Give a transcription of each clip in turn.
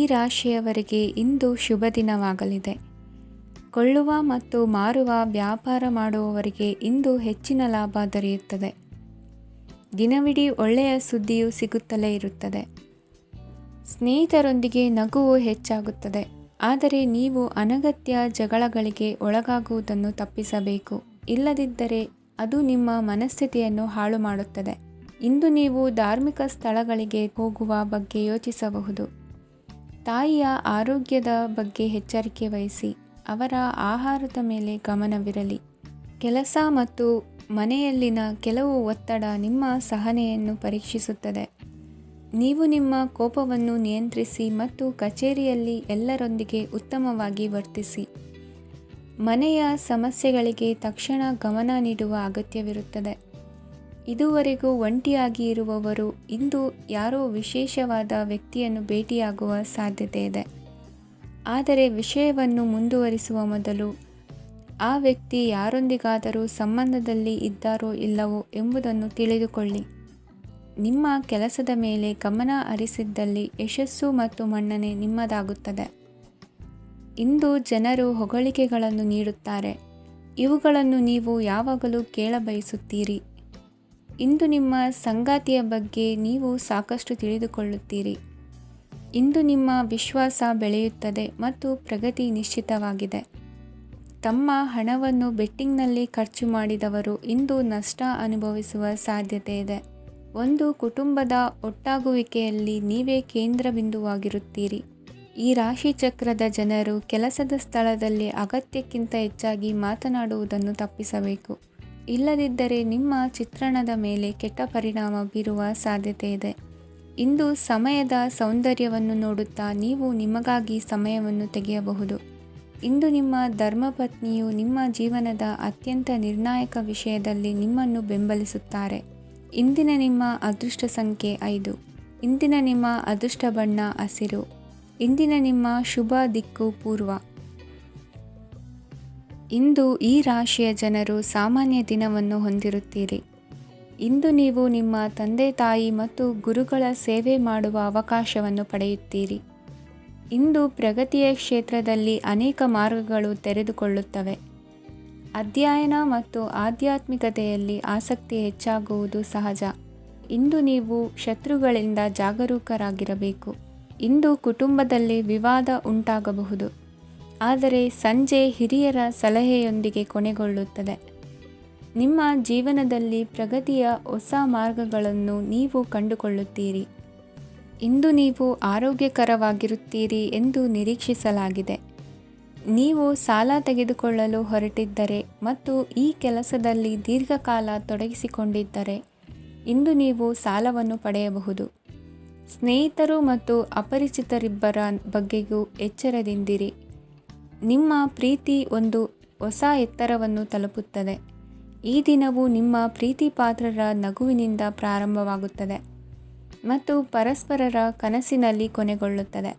ರಾಶಿಯವರಿಗೆ ಇಂದು ಶುಭ ದಿನವಾಗಲಿದೆ. ಕೊಳ್ಳುವ ಮತ್ತು ಮಾರುವ ವ್ಯಾಪಾರ ಮಾಡುವವರಿಗೆ ಇಂದು ಹೆಚ್ಚಿನ ಲಾಭ ದೊರೆಯುತ್ತದೆ. ದಿನವಿಡೀ ಒಳ್ಳೆಯ ಸುದ್ದಿಯು ಸಿಗುತ್ತಲೇ ಇರುತ್ತದೆ. ಸ್ನೇಹಿತರೊಂದಿಗೆ ನಗುವು ಹೆಚ್ಚಾಗುತ್ತದೆ. ಆದರೆ ನೀವು ಅನಗತ್ಯ ಜಗಳಗಳಿಗೆ ಒಳಗಾಗುವುದನ್ನು ತಪ್ಪಿಸಬೇಕು. ಇಲ್ಲದಿದ್ದರೆ ಅದು ನಿಮ್ಮ ಮನಸ್ಥಿತಿಯನ್ನು ಹಾಳು ಮಾಡುತ್ತದೆ. ಇಂದು ನೀವು ಧಾರ್ಮಿಕ ಸ್ಥಳಗಳಿಗೆ ಹೋಗುವ ಬಗ್ಗೆ ಯೋಚಿಸಬಹುದು. ತಾಯಿಯ ಆರೋಗ್ಯದ ಬಗ್ಗೆ ಎಚ್ಚರಿಕೆ ವಹಿಸಿ. ಅವರ ಆಹಾರದ ಮೇಲೆ ಗಮನವಿರಲಿ. ಕೆಲಸ ಮತ್ತು ಮನೆಯಲ್ಲಿನ ಕೆಲವು ಒತ್ತಡ ನಿಮ್ಮ ಸಹನೆಯನ್ನು ಪರೀಕ್ಷಿಸುತ್ತದೆ. ನೀವು ನಿಮ್ಮ ಕೋಪವನ್ನು ನಿಯಂತ್ರಿಸಿ ಮತ್ತು ಕಚೇರಿಯಲ್ಲಿ ಎಲ್ಲರೊಂದಿಗೆ ಉತ್ತಮವಾಗಿ ವರ್ತಿಸಿ. ಮನೆಯ ಸಮಸ್ಯೆಗಳಿಗೆ ತಕ್ಷಣ ಗಮನ ನೀಡುವ ಅಗತ್ಯವಿರುತ್ತದೆ. ಇದುವರೆಗೂ ಒಂಟಿಯಾಗಿ ಇರುವವರು ಇಂದು ಯಾರೋ ವಿಶೇಷವಾದ ವ್ಯಕ್ತಿಯನ್ನು ಭೇಟಿಯಾಗುವ ಸಾಧ್ಯತೆ ಇದೆ. ಆದರೆ ವಿಷಯವನ್ನು ಮುಂದುವರಿಸುವ ಮೊದಲು ಆ ವ್ಯಕ್ತಿ ಯಾರೊಂದಿಗಾದರೂ ಸಂಬಂಧದಲ್ಲಿ ಇದ್ದಾರೋ ಇಲ್ಲವೋ ಎಂಬುದನ್ನು ತಿಳಿದುಕೊಳ್ಳಿ. ನಿಮ್ಮ ಕೆಲಸದ ಮೇಲೆ ಗಮನ ಹರಿಸಿದ್ದಲ್ಲಿ ಯಶಸ್ಸು ಮತ್ತು ಮನ್ನಣೆ ನಿಮ್ಮದಾಗುತ್ತದೆ. ಇಂದು ಜನರು ಹೊಗಳಿಕೆಗಳನ್ನು ನೀಡುತ್ತಾರೆ. ಇವುಗಳನ್ನು ನೀವು ಯಾವಾಗಲೂ ಕೇಳಬಯಸುತ್ತೀರಿ. ಇಂದು ನಿಮ್ಮ ಸಂಗಾತಿಯ ಬಗ್ಗೆ ನೀವು ಸಾಕಷ್ಟು ತಿಳಿದುಕೊಳ್ಳುತ್ತೀರಿ. ಇಂದು ನಿಮ್ಮ ವಿಶ್ವಾಸ ಬೆಳೆಯುತ್ತದೆ ಮತ್ತು ಪ್ರಗತಿ ನಿಶ್ಚಿತವಾಗಿದೆ. ತಮ್ಮ ಹಣವನ್ನು ಬೆಟ್ಟಿಂಗ್ನಲ್ಲಿ ಖರ್ಚು ಮಾಡಿದವರು ಇಂದು ನಷ್ಟ ಅನುಭವಿಸುವ ಸಾಧ್ಯತೆ ಇದೆ. ಒಂದು ಕುಟುಂಬದ ಒಟ್ಟಾಗುವಿಕೆಯಲ್ಲಿ ನೀವೇ ಕೇಂದ್ರ ಬಿಂದುವಾಗಿರುತ್ತೀರಿ. ಈ ರಾಶಿ ಚಕ್ರದ ಜನರು ಕೆಲಸದ ಸ್ಥಳದಲ್ಲಿ ಅಗತ್ಯಕ್ಕಿಂತ ಹೆಚ್ಚಾಗಿ ಮಾತನಾಡುವುದನ್ನು ತಪ್ಪಿಸಬೇಕು. ಇಲ್ಲದಿದ್ದರೆ ನಿಮ್ಮ ಚಿತ್ರಣದ ಮೇಲೆ ಕೆಟ್ಟ ಪರಿಣಾಮ ಬೀರುವ ಸಾಧ್ಯತೆ ಇದೆ. ಇಂದು ಸಮಯದ ಸೌಂದರ್ಯವನ್ನು ನೋಡುತ್ತಾ ನೀವು ನಿಮಗಾಗಿ ಸಮಯವನ್ನು ತೆಗೆಯಬಹುದು. ಇಂದು ನಿಮ್ಮ ಧರ್ಮಪತ್ನಿಯು ನಿಮ್ಮ ಜೀವನದ ಅತ್ಯಂತ ನಿರ್ಣಾಯಕ ವಿಷಯದಲ್ಲಿ ನಿಮ್ಮನ್ನು ಬೆಂಬಲಿಸುತ್ತಾರೆ. ಇಂದಿನ ನಿಮ್ಮ ಅದೃಷ್ಟ ಸಂಖ್ಯೆ 5. ಇಂದಿನ ನಿಮ್ಮ ಅದೃಷ್ಟ ಬಣ್ಣ ಹಸಿರು. ಇಂದಿನ ನಿಮ್ಮ ಶುಭ ದಿಕ್ಕು ಪೂರ್ವ. ಇಂದು ಈ ರಾಶಿಯ ಜನರು ಸಾಮಾನ್ಯ ದಿನವನ್ನು ಹೊಂದಿರುತ್ತೀರಿ. ಇಂದು ನೀವು ನಿಮ್ಮ ತಂದೆ ತಾಯಿ ಮತ್ತು ಗುರುಗಳ ಸೇವೆ ಮಾಡುವ ಅವಕಾಶವನ್ನು ಪಡೆಯುತ್ತೀರಿ. ಇಂದು ಪ್ರಗತಿಯ ಕ್ಷೇತ್ರದಲ್ಲಿ ಅನೇಕ ಮಾರ್ಗಗಳು ತೆರೆದುಕೊಳ್ಳುತ್ತವೆ. ಅಧ್ಯಯನ ಮತ್ತು ಆಧ್ಯಾತ್ಮಿಕತೆಯಲ್ಲಿ ಆಸಕ್ತಿ ಹೆಚ್ಚಾಗುವುದು ಸಹಜ. ಇಂದು ನೀವು ಶತ್ರುಗಳಿಂದ ಜಾಗರೂಕರಾಗಿರಬೇಕು. ಇಂದು ಕುಟುಂಬದಲ್ಲಿ ವಿವಾದ ಉಂಟಾಗಬಹುದು. ಆದರೆ ಸಂಜೆ ಹಿರಿಯರ ಸಲಹೆಯೊಂದಿಗೆ ಕೊನೆಗೊಳ್ಳುತ್ತದೆ. ನಿಮ್ಮ ಜೀವನದಲ್ಲಿ ಪ್ರಗತಿಯ ಹೊಸ ಮಾರ್ಗಗಳನ್ನು ನೀವು ಕಂಡುಕೊಳ್ಳುತ್ತೀರಿ. ಇಂದು ನೀವು ಆರೋಗ್ಯಕರವಾಗಿರುತ್ತೀರಿ ಎಂದು ನಿರೀಕ್ಷಿಸಲಾಗಿದೆ. ನೀವು ಸಾಲ ತೆಗೆದುಕೊಳ್ಳಲು ಹೊರಟಿದ್ದರೆ ಮತ್ತು ಈ ಕೆಲಸದಲ್ಲಿ ದೀರ್ಘಕಾಲ ತೊಡಗಿಸಿಕೊಂಡಿದ್ದರೆ ಇಂದು ನೀವು ಸಾಲವನ್ನು ಪಡೆಯಬಹುದು. ಸ್ನೇಹಿತರು ಮತ್ತು ಅಪರಿಚಿತರಿಬ್ಬರ ಬಗ್ಗೆಯೂ ಎಚ್ಚರದಿಂದಿರಿ. ನಿಮ್ಮ ಪ್ರೀತಿ ಒಂದು ಹೊಸ ಎತ್ತರವನ್ನು ತಲುಪುತ್ತದೆ. ಈ ದಿನವು ನಿಮ್ಮ ಪ್ರೀತಿ ಪಾತ್ರರ ನಗುವಿನಿಂದ ಪ್ರಾರಂಭವಾಗುತ್ತದೆ ಮತ್ತು ಪರಸ್ಪರರ ಕನಸಿನಲ್ಲಿ ಕೊನೆಗೊಳ್ಳುತ್ತದೆ.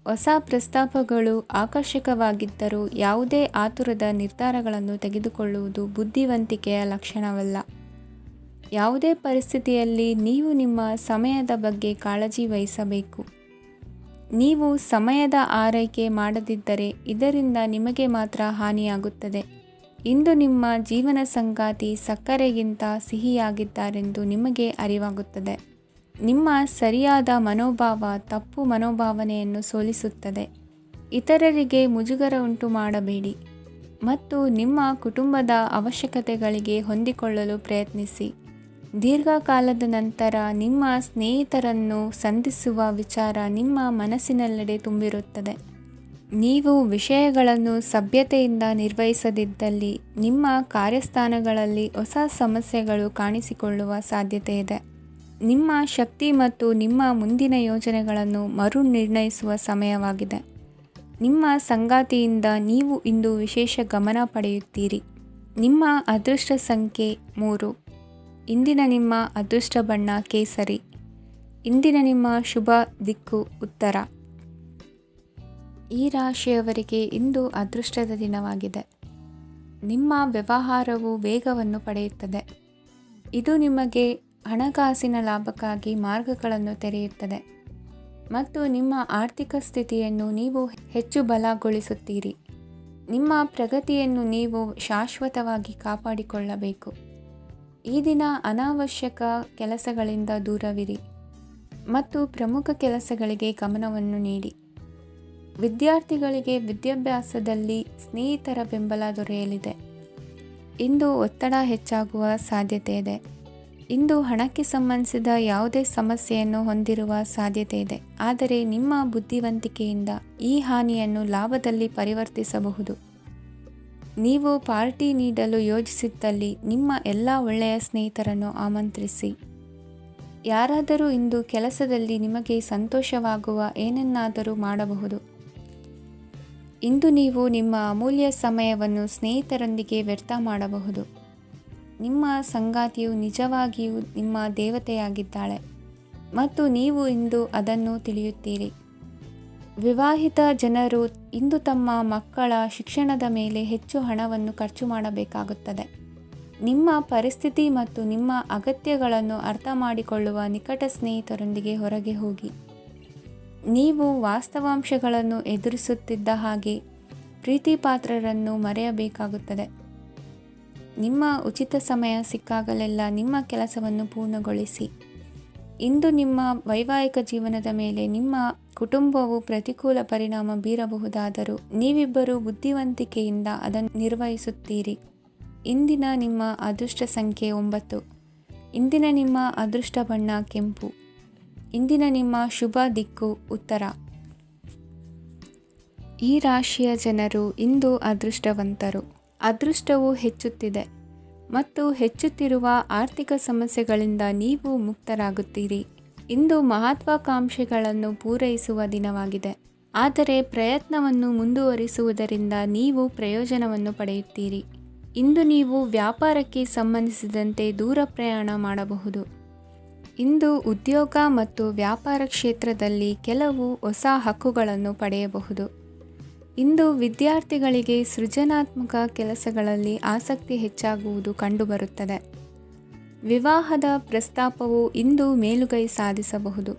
ಹೊಸ ಪ್ರಸ್ತಾಪಗಳು ಆಕರ್ಷಕವಾಗಿದ್ದರೂ ಯಾವುದೇ ಆತುರದ ನಿರ್ಧಾರಗಳನ್ನು ತೆಗೆದುಕೊಳ್ಳುವುದು ಬುದ್ಧಿವಂತಿಕೆಯ ಲಕ್ಷಣವಲ್ಲ. ಯಾವುದೇ ಪರಿಸ್ಥಿತಿಯಲ್ಲಿ ನೀವು ನಿಮ್ಮ ಸಮಯದ ಬಗ್ಗೆ ಕಾಳಜಿ ವಹಿಸಬೇಕು. ನೀವು ಸಮಯದ ಆರೈಕೆ ಮಾಡದಿದ್ದರೆ ಇದರಿಂದ ನಿಮಗೆ ಮಾತ್ರ ಹಾನಿಯಾಗುತ್ತದೆ. ಇಂದು ನಿಮ್ಮ ಜೀವನ ಸಂಗಾತಿ ಸಕ್ಕರೆಗಿಂತ ಸಿಹಿಯಾಗಿದ್ದಾರೆಂದು ನಿಮಗೆ ಅರಿವಾಗುತ್ತದೆ. ನಿಮ್ಮ ಸರಿಯಾದ ಮನೋಭಾವ ತಪ್ಪು ಮನೋಭಾವನೆಯನ್ನು ಸೋಲಿಸುತ್ತದೆ. ಇತರರಿಗೆ ಮುಜುಗರ ಉಂಟು ಮಾಡಬೇಡಿ ಮತ್ತು ನಿಮ್ಮ ಕುಟುಂಬದ ಅವಶ್ಯಕತೆಗಳಿಗೆ ಹೊಂದಿಕೊಳ್ಳಲು ಪ್ರಯತ್ನಿಸಿ. ದೀರ್ಘಕಾಲದ ನಂತರ ನಿಮ್ಮ ಸ್ನೇಹಿತರನ್ನು ಸಂಧಿಸುವ ವಿಚಾರ ನಿಮ್ಮ ಮನಸ್ಸಿನೆಲ್ಲೆಡೆ ತುಂಬಿರುತ್ತದೆ. ನೀವು ವಿಷಯಗಳನ್ನು ಸಭ್ಯತೆಯಿಂದ ನಿರ್ವಹಿಸದಿದ್ದಲ್ಲಿ ನಿಮ್ಮ ಕಾರ್ಯಸ್ಥಾನಗಳಲ್ಲಿ ಹೊಸ ಸಮಸ್ಯೆಗಳು ಕಾಣಿಸಿಕೊಳ್ಳುವ ಸಾಧ್ಯತೆ ಇದೆ. ನಿಮ್ಮ ಶಕ್ತಿ ಮತ್ತು ನಿಮ್ಮ ಮುಂದಿನ ಯೋಜನೆಗಳನ್ನು ಮರು ನಿರ್ಣಯಿಸುವ ಸಮಯವಾಗಿದೆ. ನಿಮ್ಮ ಸಂಗಾತಿಯಿಂದ ನೀವು ಇಂದು ವಿಶೇಷ ಗಮನ ಪಡೆಯುತ್ತೀರಿ. ನಿಮ್ಮ ಅದೃಷ್ಟ ಸಂಖ್ಯೆ 3. ಇಂದಿನ ನಿಮ್ಮ ಅದೃಷ್ಟ ಬಣ್ಣ ಕೇಸರಿ. ಇಂದಿನ ನಿಮ್ಮ ಶುಭ ದಿಕ್ಕು ಉತ್ತರ. ಈ ರಾಶಿಯವರಿಗೆ ಇಂದು ಅದೃಷ್ಟದ ದಿನವಾಗಿದೆ. ನಿಮ್ಮ ವ್ಯವಹಾರವು ವೇಗವನ್ನು ಪಡೆಯುತ್ತದೆ. ಇದು ನಿಮಗೆ ಹಣಕಾಸಿನ ಲಾಭಕ್ಕಾಗಿ ಮಾರ್ಗಗಳನ್ನು ತೆರೆಯುತ್ತದೆ. ಮತ್ತು ನಿಮ್ಮ ಆರ್ಥಿಕ ಸ್ಥಿತಿಯನ್ನು ನೀವು ಹೆಚ್ಚು ಬಲಗೊಳಿಸುತ್ತೀರಿ. ನಿಮ್ಮ ಪ್ರಗತಿಯನ್ನು ನೀವು ಶಾಶ್ವತವಾಗಿ ಕಾಪಾಡಿಕೊಳ್ಳಬೇಕು. ಈ ದಿನ ಅನಾವಶ್ಯಕ ಕೆಲಸಗಳಿಂದ ದೂರವಿರಿ ಮತ್ತು ಪ್ರಮುಖ ಕೆಲಸಗಳಿಗೆ ಗಮನವನ್ನು ನೀಡಿ. ವಿದ್ಯಾರ್ಥಿಗಳಿಗೆ ವಿದ್ಯಾಭ್ಯಾಸದಲ್ಲಿ ಸ್ನೇಹಿತರ ಬೆಂಬಲ ದೊರೆಯಲಿದೆ. ಇಂದು ಒತ್ತಡ ಹೆಚ್ಚಾಗುವ ಸಾಧ್ಯತೆ ಇದೆ. ಇಂದು ಹಣಕ್ಕೆ ಸಂಬಂಧಿಸಿದ ಯಾವುದೇ ಸಮಸ್ಯೆಯನ್ನು ಹೊಂದಿರುವ ಸಾಧ್ಯತೆ ಇದೆ. ಆದರೆ ನಿಮ್ಮ ಬುದ್ಧಿವಂತಿಕೆಯಿಂದ ಈ ಹಾನಿಯನ್ನು ಲಾಭದಲ್ಲಿ ಪರಿವರ್ತಿಸಬಹುದು. ನೀವು ಪಾರ್ಟಿ ನೀಡಲು ಯೋಜಿಸಿದ್ದಲ್ಲಿ ನಿಮ್ಮ ಎಲ್ಲ ಒಳ್ಳೆಯ ಸ್ನೇಹಿತರನ್ನು ಆಮಂತ್ರಿಸಿ. ಯಾರಾದರೂ ಇಂದು ಕೆಲಸದಲ್ಲಿ ನಿಮಗೆ ಸಂತೋಷವಾಗುವ ಏನನ್ನಾದರೂ ಮಾಡಬಹುದು. ಇಂದು ನೀವು ನಿಮ್ಮ ಅಮೂಲ್ಯ ಸಮಯವನ್ನು ಸ್ನೇಹಿತರೊಂದಿಗೆ ವ್ಯರ್ಥ ಮಾಡಬಹುದು. ನಿಮ್ಮ ಸಂಗಾತಿಯು ನಿಜವಾಗಿಯೂ ನಿಮ್ಮ ದೇವತೆಯಾಗಿದ್ದಾಳೆ ಮತ್ತು ನೀವು ಇಂದು ಅದನ್ನು ತಿಳಿಯುತ್ತೀರಿ. ವಿವಾಹಿತ ಜನರು ಇಂದು ತಮ್ಮ ಮಕ್ಕಳ ಶಿಕ್ಷಣದ ಮೇಲೆ ಹೆಚ್ಚು ಹಣವನ್ನು ಖರ್ಚು ಮಾಡಬೇಕಾಗುತ್ತದೆ. ನಿಮ್ಮ ಪರಿಸ್ಥಿತಿ ಮತ್ತು ನಿಮ್ಮ ಅಗತ್ಯಗಳನ್ನು ಅರ್ಥ ಮಾಡಿಕೊಳ್ಳುವ ನಿಕಟ ಸ್ನೇಹಿತರೊಂದಿಗೆ ಹೊರಗೆ ಹೋಗಿ. ನೀವು ವಾಸ್ತವಾಂಶಗಳನ್ನು ಎದುರಿಸುತ್ತಿದ್ದ ಹಾಗೆ ಪ್ರೀತಿಪಾತ್ರರನ್ನು ಮರೆಯಬೇಕಾಗುತ್ತದೆ. ನಿಮ್ಮ ಉಚಿತ ಸಮಯ ಸಿಕ್ಕಾಗಲೆಲ್ಲ ನಿಮ್ಮ ಕೆಲಸವನ್ನು ಪೂರ್ಣಗೊಳಿಸಿ. ಇಂದು ನಿಮ್ಮ ವೈವಾಹಿಕ ಜೀವನದ ಮೇಲೆ ನಿಮ್ಮ ಕುಟುಂಬವು ಪ್ರತಿಕೂಲ ಪರಿಣಾಮ ಬೀರಬಹುದಾದರೂ ನೀವಿಬ್ಬರು ಬುದ್ಧಿವಂತಿಕೆಯಿಂದ ಅದನ್ನು ನಿರ್ವಹಿಸುತ್ತೀರಿ. ಇಂದಿನ ನಿಮ್ಮ ಅದೃಷ್ಟ ಸಂಖ್ಯೆ 9. ಇಂದಿನ ನಿಮ್ಮ ಅದೃಷ್ಟ ಬಣ್ಣ ಕೆಂಪು. ಇಂದಿನ ನಿಮ್ಮ ಶುಭ ದಿಕ್ಕು ಉತ್ತರ. ಈ ರಾಶಿಯ ಜನರು ಇಂದು ಅದೃಷ್ಟವಂತರು. ಅದೃಷ್ಟವು ಹೆಚ್ಚುತ್ತಿದೆ ಮತ್ತು ಹೆಚ್ಚುತ್ತಿರುವ ಆರ್ಥಿಕ ಸಮಸ್ಯೆಗಳಿಂದ ನೀವು ಮುಕ್ತರಾಗುತ್ತೀರಿ. ಇಂದು ಮಹತ್ವಾಕಾಂಕ್ಷೆಗಳನ್ನು ಪೂರೈಸುವ ದಿನವಾಗಿದೆ. ಆದರೆ ಪ್ರಯತ್ನವನ್ನು ಮುಂದುವರಿಸುವುದರಿಂದ ನೀವು ಪ್ರಯೋಜನವನ್ನು ಪಡೆಯುತ್ತೀರಿ. ಇಂದು ನೀವು ವ್ಯಾಪಾರಕ್ಕೆ ಸಂಬಂಧಿಸಿದಂತೆ ದೂರ ಪ್ರಯಾಣ ಮಾಡಬಹುದು. ಇಂದು ಉದ್ಯೋಗ ಮತ್ತು ವ್ಯಾಪಾರ ಕ್ಷೇತ್ರದಲ್ಲಿ ಕೆಲವು ಹೊಸ ಹಕ್ಕುಗಳನ್ನು ಪಡೆಯಬಹುದು. ಇಂದು ವಿದ್ಯಾರ್ಥಿಗಳಿಗೆ ಸೃಜನಾತ್ಮಕ ಕೆಲಸಗಳಲ್ಲಿ ಆಸಕ್ತಿ ಹೆಚ್ಚಾಗುವುದು ಕಂಡುಬರುತ್ತದೆ. ವಿವಾಹದ ಪ್ರಸ್ತಾಪವು ಇಂದು ಮೇಲುಗೈ ಸಾಧಿಸಬಹುದು.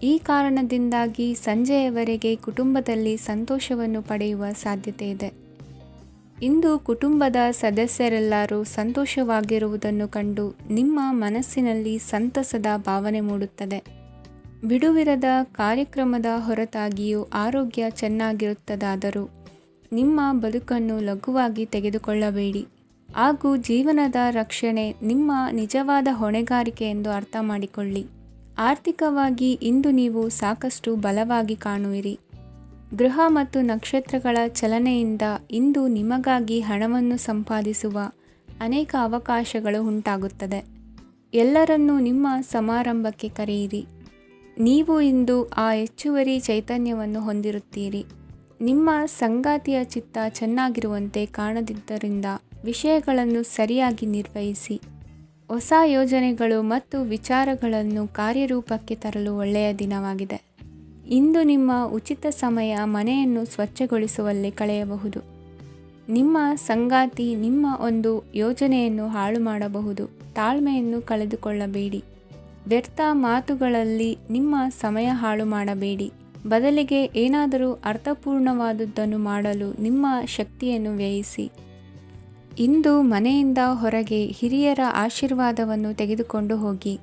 ಈ ಕಾರಣದಿಂದಾಗಿ ಸಂಜೆಯವರೆಗೆ ಕುಟುಂಬದಲ್ಲಿ ಸಂತೋಷವನ್ನು ಪಡೆಯುವ ಸಾಧ್ಯತೆ ಇದೆ. ಇಂದು ಕುಟುಂಬದ ಸದಸ್ಯರೆಲ್ಲರೂ ಸಂತೋಷವಾಗಿರುವುದನ್ನು ಕಂಡು ನಿಮ್ಮ ಮನಸ್ಸಿನಲ್ಲಿ ಸಂತಸದ ಭಾವನೆ ಮೂಡುತ್ತದೆ. ಬಿಡುವಿರದ ಕಾರ್ಯಕ್ರಮದ ಹೊರತಾಗಿಯೂ ಆರೋಗ್ಯ ಚೆನ್ನಾಗಿರುತ್ತದಾದರೂ ನಿಮ್ಮ ಬದುಕನ್ನು ಲಘುವಾಗಿ ತೆಗೆದುಕೊಳ್ಳಬೇಡಿ ಹಾಗೂ ಜೀವನದ ರಕ್ಷಣೆ ನಿಮ್ಮ ನಿಜವಾದ ಹೊಣೆಗಾರಿಕೆ ಎಂದು ಅರ್ಥ ಮಾಡಿಕೊಳ್ಳಿ. ಆರ್ಥಿಕವಾಗಿ ಇಂದು ನೀವು ಸಾಕಷ್ಟು ಬಲವಾಗಿ ಕಾಣುವಿರಿ. ಗ್ರಹ ಮತ್ತು ನಕ್ಷತ್ರಗಳ ಚಲನೆಯಿಂದ ಇಂದು ನಿಮಗಾಗಿ ಹಣವನ್ನು ಸಂಪಾದಿಸುವ ಅನೇಕ ಅವಕಾಶಗಳು ಉಂಟಾಗುತ್ತದೆ. ಎಲ್ಲರನ್ನೂ ನಿಮ್ಮ ಸಮಾರಂಭಕ್ಕೆ ಕರೆಯಿರಿ. ನೀವು ಇಂದು ಆ ಹೆಚ್ಚುವರಿ ಚೈತನ್ಯವನ್ನು ಹೊಂದಿರುತ್ತೀರಿ. ನಿಮ್ಮ ಸಂಗಾತಿಯ ಚಿತ್ತ ಚೆನ್ನಾಗಿರುವಂತೆ ಕಾಣದಿದ್ದರಿಂದ ವಿಷಯಗಳನ್ನು ಸರಿಯಾಗಿ ನಿರ್ವಹಿಸಿ. ಹೊಸ ಯೋಜನೆಗಳು ಮತ್ತು ವಿಚಾರಗಳನ್ನು ಕಾರ್ಯರೂಪಕ್ಕೆ ತರಲು ಒಳ್ಳೆಯ ದಿನವಾಗಿದೆ. ಇಂದು ನಿಮ್ಮ ಉಚಿತ ಸಮಯ ಮನೆಯನ್ನು ಸ್ವಚ್ಛಗೊಳಿಸುವಲ್ಲಿ ಕಳೆಯಬಹುದು. ನಿಮ್ಮ ಸಂಗಾತಿ ನಿಮ್ಮ ಒಂದು ಯೋಜನೆಯನ್ನು ಹಾಳು ಮಾಡಬಹುದು. ತಾಳ್ಮೆಯನ್ನು ಕಳೆದುಕೊಳ್ಳಬೇಡಿ. ವ್ಯರ್ಥ ಮಾತುಗಳಲ್ಲಿ ನಿಮ್ಮ ಸಮಯ ಹಾಳು ಮಾಡಬೇಡಿ. ಬದಲಿಗೆ ಏನಾದರೂ ಅರ್ಥಪೂರ್ಣವಾದುದನ್ನು ಮಾಡಲು ನಿಮ್ಮ ಶಕ್ತಿಯನ್ನು ವ್ಯಯಿಸಿ. ಇಂದು ಮನೆಯಿಂದ ಹೊರಗೆ ಹಿರಿಯರ ಆಶೀರ್ವಾದವನ್ನು ತೆಗೆದುಕೊಂಡು ಹೋಗಿ.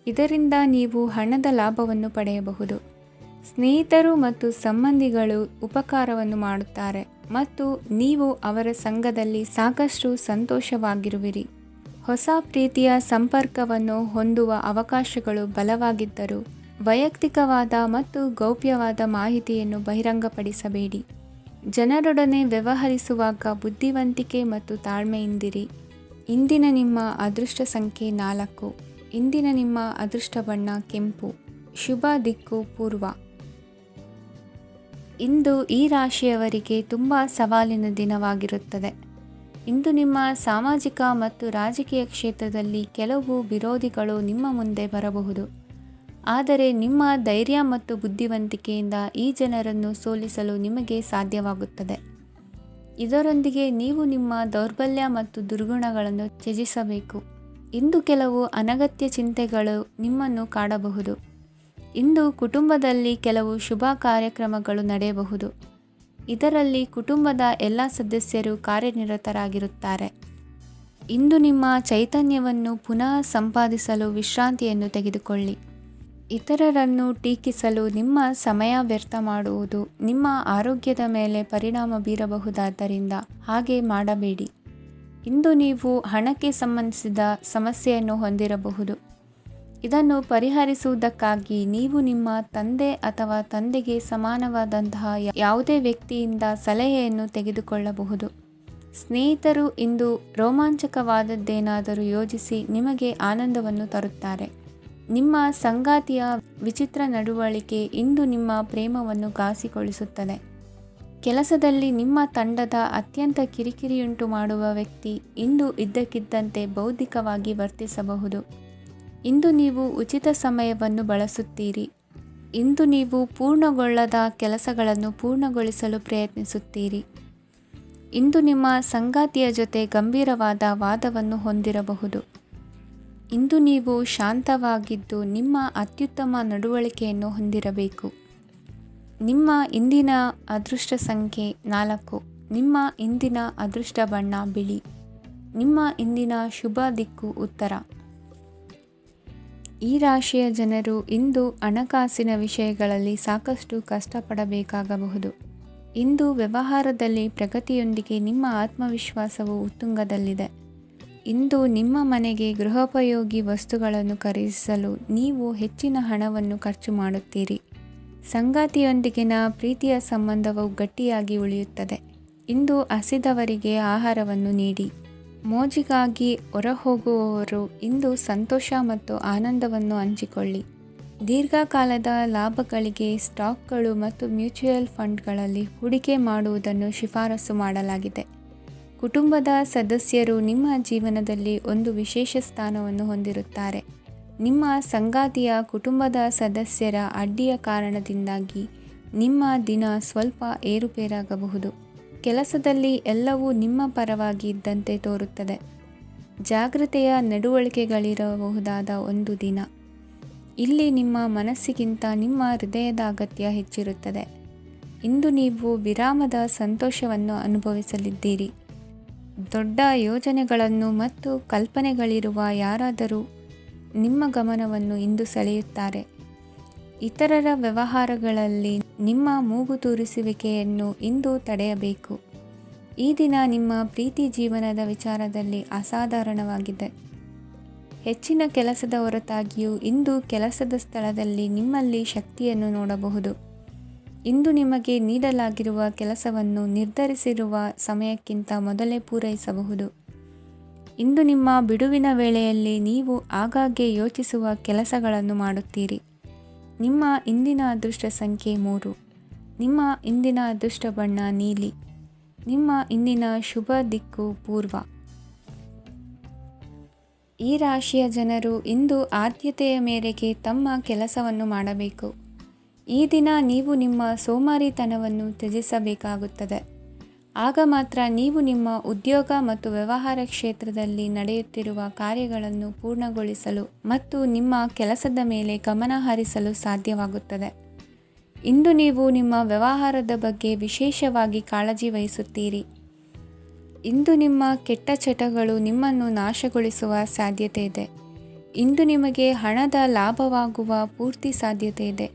ಇದರಿಂದ ನೀವು ಹಣದ ಲಾಭವನ್ನು ಪಡೆಯಬಹುದು. ಸ್ನೇಹಿತರು ಮತ್ತು ಸಂಬಂಧಿಗಳು ಉಪಕಾರವನ್ನು ಮಾಡುತ್ತಾರೆ ಮತ್ತು ನೀವು ಅವರ ಸಂಘದಲ್ಲಿ ಸಾಕಷ್ಟು ಸಂತೋಷವಾಗಿರುವಿರಿ. ಹೊಸ ಪ್ರೀತಿಯ ಸಂಪರ್ಕವನ್ನು ಹೊಂದುವ ಅವಕಾಶಗಳು ಬಲವಾಗಿದ್ದರೂ ವೈಯಕ್ತಿಕವಾದ ಮತ್ತು ಗೌಪ್ಯವಾದ ಮಾಹಿತಿಯನ್ನು ಬಹಿರಂಗಪಡಿಸಬೇಡಿ. ಜನರೊಡನೆ ವ್ಯವಹರಿಸುವಾಗ ಬುದ್ಧಿವಂತಿಕೆ ಮತ್ತು ತಾಳ್ಮೆಯಿಂದಿರಿ. ಇಂದಿನ ನಿಮ್ಮ ಅದೃಷ್ಟ ಸಂಖ್ಯೆ 4. ಇಂದಿನ ನಿಮ್ಮ ಅದೃಷ್ಟ ಬಣ್ಣ ಕೆಂಪು. ಶುಭ ದಿಕ್ಕು ಪೂರ್ವ. ಇಂದು ಈ ರಾಶಿಯವರಿಗೆ ತುಂಬ ಸವಾಲಿನ ದಿನವಾಗಿರುತ್ತದೆ. ಇಂದು ನಿಮ್ಮ ಸಾಮಾಜಿಕ ಮತ್ತು ರಾಜಕೀಯ ಕ್ಷೇತ್ರದಲ್ಲಿ ಕೆಲವು ವಿರೋಧಿಗಳು ನಿಮ್ಮ ಮುಂದೆ ಬರಬಹುದು. ಆದರೆ ನಿಮ್ಮ ಧೈರ್ಯ ಮತ್ತು ಬುದ್ಧಿವಂತಿಕೆಯಿಂದ ಈ ಜನರನ್ನು ಸೋಲಿಸಲು ನಿಮಗೆ ಸಾಧ್ಯವಾಗುತ್ತದೆ. ಇದರೊಂದಿಗೆ ನೀವು ನಿಮ್ಮ ದೌರ್ಬಲ್ಯ ಮತ್ತು ದುರ್ಗುಣಗಳನ್ನು ತ್ಯಜಿಸಬೇಕು. ಇಂದು ಕೆಲವು ಅನಗತ್ಯ ಚಿಂತೆಗಳು ನಿಮ್ಮನ್ನು ಕಾಡಬಹುದು. ಇಂದು ಕುಟುಂಬದಲ್ಲಿ ಕೆಲವು ಶುಭ ಕಾರ್ಯಕ್ರಮಗಳು ನಡೆಯಬಹುದು. ಇದರಲ್ಲಿ ಕುಟುಂಬದ ಎಲ್ಲ ಸದಸ್ಯರು ಕಾರ್ಯನಿರತರಾಗಿರುತ್ತಾರೆ. ಇಂದು ನಿಮ್ಮ ಚೈತನ್ಯವನ್ನು ಪುನಃ ಸಂಪಾದಿಸಲು ವಿಶ್ರಾಂತಿಯನ್ನು ತೆಗೆದುಕೊಳ್ಳಿ. ಇತರರನ್ನು ಟೀಕಿಸಲು ನಿಮ್ಮ ಸಮಯ ವ್ಯರ್ಥ ಮಾಡುವುದು ನಿಮ್ಮ ಆರೋಗ್ಯದ ಮೇಲೆ ಪರಿಣಾಮ ಬೀರಬಹುದಾದ್ದರಿಂದ ಹಾಗೆ ಮಾಡಬೇಡಿ. ಇಂದು ನೀವು ಹಣಕ್ಕೆ ಸಂಬಂಧಿಸಿದ ಸಮಸ್ಯೆಯನ್ನು ಹೊಂದಿರಬಹುದು. ಇದನ್ನು ಪರಿಹರಿಸುವುದಕ್ಕಾಗಿ ನೀವು ನಿಮ್ಮ ತಂದೆ ಅಥವಾ ತಂದೆಗೆ ಸಮಾನವಾದಂತಹ ಯಾವುದೇ ವ್ಯಕ್ತಿಯಿಂದ ಸಲಹೆಯನ್ನು ತೆಗೆದುಕೊಳ್ಳಬಹುದು. ಸ್ನೇಹಿತರು ಇಂದು ರೋಮಾಂಚಕವಾದದ್ದೇನಾದರೂ ಯೋಜಿಸಿ ನಿಮಗೆ ಆನಂದವನ್ನು ತರುತ್ತಾರೆ. ನಿಮ್ಮ ಸಂಗಾತಿಯ ವಿಚಿತ್ರ ನಡವಳಿಕೆ ಇಂದು ನಿಮ್ಮ ಪ್ರೇಮವನ್ನು ಘಾಸಿಗೊಳಿಸುತ್ತದೆ. ಕೆಲಸದಲ್ಲಿ ನಿಮ್ಮ ತಂಡದ ಅತ್ಯಂತ ಕಿರಿಕಿರಿಯುಂಟು ಮಾಡುವ ವ್ಯಕ್ತಿ ಇಂದು ಇದ್ದಕ್ಕಿದ್ದಂತೆ ಬೌದ್ಧಿಕವಾಗಿ ವರ್ತಿಸಬಹುದು. ಇಂದು ನೀವು ಉಚಿತ ಸಮಯವನ್ನು ಬಳಸುತ್ತೀರಿ. ಇಂದು ನೀವು ಪೂರ್ಣಗೊಳ್ಳದ ಕೆಲಸಗಳನ್ನು ಪೂರ್ಣಗೊಳಿಸಲು ಪ್ರಯತ್ನಿಸುತ್ತೀರಿ. ಇಂದು ನಿಮ್ಮ ಸಂಗಾತಿಯ ಜೊತೆ ಗಂಭೀರವಾದ ವಾದವನ್ನು ಹೊಂದಿರಬಹುದು. ಇಂದು ನೀವು ಶಾಂತವಾಗಿದ್ದು ನಿಮ್ಮ ಅತ್ಯುತ್ತಮ ನಡವಳಿಕೆಯನ್ನು ಹೊಂದಿರಬೇಕು. ನಿಮ್ಮ ಇಂದಿನ ಅದೃಷ್ಟ ಸಂಖ್ಯೆ 4. ನಿಮ್ಮ ಇಂದಿನ ಅದೃಷ್ಟ ಬಣ್ಣ ಬಿಳಿ. ನಿಮ್ಮ ಇಂದಿನ ಶುಭ ದಿಕ್ಕು ಉತ್ತರ. ಈ ರಾಶಿಯ ಜನರು ಇಂದು ಹಣಕಾಸಿನ ವಿಷಯಗಳಲ್ಲಿ ಸಾಕಷ್ಟು ಕಷ್ಟಪಡಬೇಕಾಗಬಹುದು. ಇಂದು ವ್ಯವಹಾರದಲ್ಲಿ ಪ್ರಗತಿಯೊಂದಿಗೆ ನಿಮ್ಮ ಆತ್ಮವಿಶ್ವಾಸವು ಉತ್ತುಂಗದಲ್ಲಿದೆ. ಇಂದು ನಿಮ್ಮ ಮನೆಗೆ ಗೃಹೋಪಯೋಗಿ ವಸ್ತುಗಳನ್ನು ಖರೀದಿಸಲು ನೀವು ಹೆಚ್ಚಿನ ಹಣವನ್ನು ಖರ್ಚು ಮಾಡುತ್ತೀರಿ. ಸಂಗಾತಿಯೊಂದಿಗಿನ ಪ್ರೀತಿಯ ಸಂಬಂಧವು ಗಟ್ಟಿಯಾಗಿ ಉಳಿಯುತ್ತದೆ. ಇಂದು ಹಸಿದವರಿಗೆ ಆಹಾರವನ್ನು ನೀಡಿ. ಮೋಜಿಗಾಗಿ ಹೊರಹೋಗುವವರು ಇಂದು ಸಂತೋಷ ಮತ್ತು ಆನಂದವನ್ನು ಹಂಚಿಕೊಳ್ಳಿ. ದೀರ್ಘಕಾಲದ ಲಾಭಗಳಿಗೆ ಸ್ಟಾಕ್ಗಳು ಮತ್ತು ಮ್ಯೂಚುವಲ್ ಫಂಡ್ಗಳಲ್ಲಿ ಹೂಡಿಕೆ ಮಾಡುವುದನ್ನು ಶಿಫಾರಸು ಮಾಡಲಾಗಿದೆ. ಕುಟುಂಬದ ಸದಸ್ಯರು ನಿಮ್ಮ ಜೀವನದಲ್ಲಿ ಒಂದು ವಿಶೇಷ ಸ್ಥಾನವನ್ನು ಹೊಂದಿರುತ್ತಾರೆ. ನಿಮ್ಮ ಸಂಗಾತಿಯ ಕುಟುಂಬದ ಸದಸ್ಯರ ಅಡ್ಡಿಯ ಕಾರಣದಿಂದಾಗಿ ನಿಮ್ಮ ದಿನ ಸ್ವಲ್ಪ ಏರುಪೇರಾಗಬಹುದು. ಕೆಲಸದಲ್ಲಿ ಎಲ್ಲವೂ ನಿಮ್ಮ ಪರವಾಗಿ ಇದ್ದಂತೆ ತೋರುತ್ತದೆ. ಜಾಗೃತೆಯ ನಡವಳಿಕೆಗಳಿರಬಹುದಾದ ಒಂದು ದಿನ. ಇಲ್ಲಿ ನಿಮ್ಮ ಮನಸ್ಸಿಗಿಂತ ನಿಮ್ಮ ಹೃದಯದ ಅಗತ್ಯ ಹೆಚ್ಚಿರುತ್ತದೆ. ಇಂದು ನೀವು ವಿರಾಮದ ಸಂತೋಷವನ್ನು ಅನುಭವಿಸಲಿದ್ದೀರಿ. ದೊಡ್ಡ ಯೋಜನೆಗಳನ್ನು ಮತ್ತು ಕಲ್ಪನೆಗಳಿರುವ ಯಾರಾದರೂ ನಿಮ್ಮ ಗಮನವನ್ನು ಇಂದು ಸೆಳೆಯುತ್ತಾರೆ. ಇತರರ ವ್ಯವಹಾರಗಳಲ್ಲಿ ನಿಮ್ಮ ಮೂಗು ತೂರಿಸುವಿಕೆಯನ್ನು ಇಂದು ತಡೆಯಬೇಕು. ಈ ದಿನ ನಿಮ್ಮ ಪ್ರೀತಿ ಜೀವನದ ವಿಚಾರದಲ್ಲಿ ಅಸಾಧಾರಣವಾಗಿದೆ. ಹೆಚ್ಚಿನ ಕೆಲಸದ ಹೊರತಾಗಿಯೂ ಇಂದು ಕೆಲಸದ ಸ್ಥಳದಲ್ಲಿ ನಿಮ್ಮಲ್ಲಿ ಶಕ್ತಿಯನ್ನು ನೋಡಬಹುದು. ಇಂದು ನಿಮಗೆ ನೀಡಲಾಗಿರುವ ಕೆಲಸವನ್ನು ನಿರ್ಧರಿಸಿರುವ ಸಮಯಕ್ಕಿಂತ ಮೊದಲೇ ಪೂರೈಸಬಹುದು. ಇಂದು ನಿಮ್ಮ ಬಿಡುವಿನ ವೇಳೆಯಲ್ಲಿ ನೀವು ಆಗಾಗ್ಗೆ ಯೋಚಿಸುವ ಕೆಲಸಗಳನ್ನು ಮಾಡುತ್ತೀರಿ. ನಿಮ್ಮ ಇಂದಿನ ಅದೃಷ್ಟ ಸಂಖ್ಯೆ 3. ನಿಮ್ಮ ಇಂದಿನ ಅದೃಷ್ಟ ಬಣ್ಣ ನೀಲಿ. ನಿಮ್ಮ ಇಂದಿನ ಶುಭ ದಿಕ್ಕು ಪೂರ್ವ. ಈ ರಾಶಿಯ ಜನರು ಇಂದು ಆದ್ಯತೆಯ ಮೇರೆಗೆ ತಮ್ಮ ಕೆಲಸವನ್ನು ಮಾಡಬೇಕು. ಈ ದಿನ ನೀವು ನಿಮ್ಮ ಸೋಮಾರಿತನವನ್ನು ತ್ಯಜಿಸಬೇಕಾಗುತ್ತದೆ. ಆಗ ಮಾತ್ರ ನೀವು ನಿಮ್ಮ ಉದ್ಯೋಗ ಮತ್ತು ವ್ಯವಹಾರ ಕ್ಷೇತ್ರದಲ್ಲಿ ನಡೆಯುತ್ತಿರುವ ಕಾರ್ಯಗಳನ್ನು ಪೂರ್ಣಗೊಳಿಸಲು ಮತ್ತು ನಿಮ್ಮ ಕೆಲಸದ ಮೇಲೆ ಗಮನ ಹರಿಸಲು ಸಾಧ್ಯವಾಗುತ್ತದೆ. ಇಂದು ನೀವು ನಿಮ್ಮ ವ್ಯವಹಾರದ ಬಗ್ಗೆ ವಿಶೇಷವಾಗಿ ಕಾಳಜಿ ವಹಿಸುತ್ತೀರಿ. ಇಂದು ನಿಮ್ಮ ಕೆಟ್ಟ ಚಟಗಳು ನಿಮ್ಮನ್ನು ನಾಶಗೊಳಿಸುವ ಸಾಧ್ಯತೆ ಇದೆ. ಇಂದು ನಿಮಗೆ ಹಣದ ಲಾಭವಾಗುವ ಪೂರ್ತಿ ಸಾಧ್ಯತೆ ಇದೆ.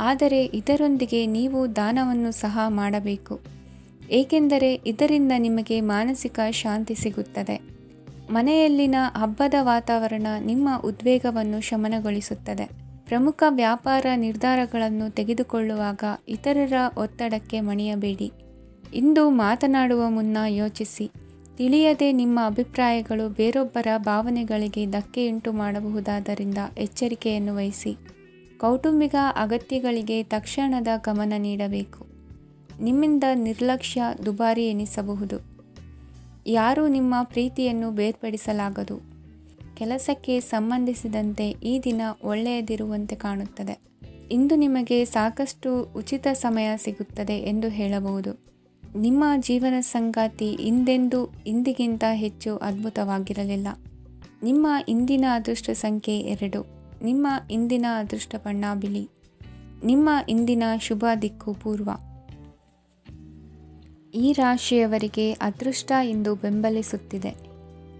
ಆದರೆ ಇದರೊಂದಿಗೆ ನೀವು ದಾನವನ್ನು ಸಹ ಮಾಡಬೇಕು, ಏಕೆಂದರೆ ಇದರಿಂದ ನಿಮಗೆ ಮಾನಸಿಕ ಶಾಂತಿ ಸಿಗುತ್ತದೆ. ಮನೆಯಲ್ಲಿನ ಹಬ್ಬದ ವಾತಾವರಣ ನಿಮ್ಮ ಉದ್ವೇಗವನ್ನು ಶಮನಗೊಳಿಸುತ್ತದೆ. ಪ್ರಮುಖ ವ್ಯಾಪಾರ ನಿರ್ಧಾರಗಳನ್ನು ತೆಗೆದುಕೊಳ್ಳುವಾಗ ಇತರರ ಒತ್ತಡಕ್ಕೆ ಮಣಿಯಬೇಡಿ. ಇಂದು ಮಾತನಾಡುವ ಮುನ್ನ ಯೋಚಿಸಿ. ತಿಳಿಯದೆ ನಿಮ್ಮ ಅಭಿಪ್ರಾಯಗಳು ಬೇರೊಬ್ಬರ ಭಾವನೆಗಳಿಗೆ ಧಕ್ಕೆಯುಂಟು ಮಾಡಬಹುದಾದ್ದರಿಂದ ಎಚ್ಚರಿಕೆಯನ್ನು ವಹಿಸಿ. ಕೌಟುಂಬಿಕ ಅಗತ್ಯಗಳಿಗೆ ತಕ್ಷಣದ ಗಮನ ನೀಡಬೇಕು. ನಿಮ್ಮಿಂದ ನಿರ್ಲಕ್ಷ್ಯ ದುಬಾರಿ ಎನಿಸಬಹುದು. ಯಾರೂ ನಿಮ್ಮ ಪ್ರೀತಿಯನ್ನು ಬೇರ್ಪಡಿಸಲಾಗದು. ಕೆಲಸಕ್ಕೆ ಸಂಬಂಧಿಸಿದಂತೆ ಈ ದಿನ ಒಳ್ಳೆಯದಿರುವಂತೆ ಕಾಣುತ್ತದೆ. ಇಂದು ನಿಮಗೆ ಸಾಕಷ್ಟು ಉಚಿತ ಸಮಯ ಸಿಗುತ್ತದೆ ಎಂದು ಹೇಳಬಹುದು. ನಿಮ್ಮ ಜೀವನ ಸಂಗಾತಿ ಇಂದಿಗಿಂತ ಹೆಚ್ಚು ಅದ್ಭುತವಾಗಿರಲಿಲ್ಲ. ನಿಮ್ಮ ಇಂದಿನ ಅದೃಷ್ಟ ಸಂಖ್ಯೆ 2. ನಿಮ್ಮ ಇಂದಿನ ಅದೃಷ್ಟ ಬಣ್ಣ ಬಿಳಿ. ನಿಮ್ಮ ಇಂದಿನ ಶುಭ ದಿಕ್ಕು ಪೂರ್ವ. ಈ ರಾಶಿಯವರಿಗೆ ಅದೃಷ್ಟ ಇಂದು ಬೆಂಬಲಿಸುತ್ತಿದೆ.